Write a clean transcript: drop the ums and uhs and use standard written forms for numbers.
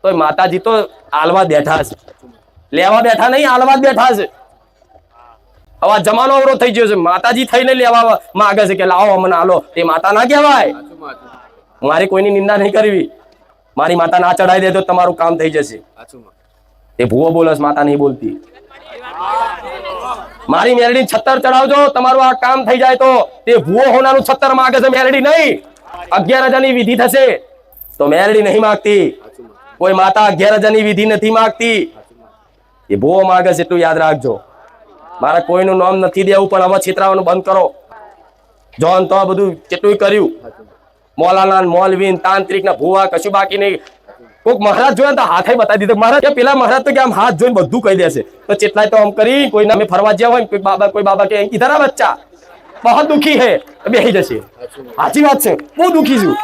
તો માતાજી તો આલવા બેઠા છે, લેવા બેઠા નહીં, આલવા જ બેઠા છે. હવે જમાનો અવરો થઈ ગયો છે, માતાજી થઈને લેવા માંગે છે કે લાવો અમને આલો. તે માતા ના કહેવાય. મારી કોઈની નિંદા નહીં કરવી. મારી માતા ના ચડાવી દે તો તમારું કામ થઈ જશે. એ ભૂવો બોલે, માતા નહીં બોલતી. મારી મેલડી 76 ચડાવજો, તમારું આ કામ થઈ જાય. તો તે ભૂવો હોનારું 76 માંગે છે, મેલડી નહીં. 11,000 ની વિધિ થશે તો મેલડી નહીં માંગતી. કોઈ માતા 11,000 ની વિધિ નથી માંગતી. એ ભૂવો માંગે છે, એટલું યાદ રાખજો. મારે કોઈનું નામ નથી દેવું, પણ હવે છેતરાવાનું બંધ કરો. જોન તો બધું કેટલું કર્યું. મોલાના, મોલવીન, તાંત્રિક ના ભૂવા કશું બાકી નહીં. કોઈક મહારાજ જોયા તો હાથે બતાવી દીધો. મહારાજ પેલા મહારાજ તો કે આમ હાથ જોઈને બધું કહી દેશે. તો ચેટલાય તો આમ કરી કોઈના અમે ફરવા જ્યાં હોય, કોઈ બાબા કે ઇધર આ બચ્ચા બહુ દુખી હે, બેસી જશે. સાચી વાત છે, બહુ દુખી છું.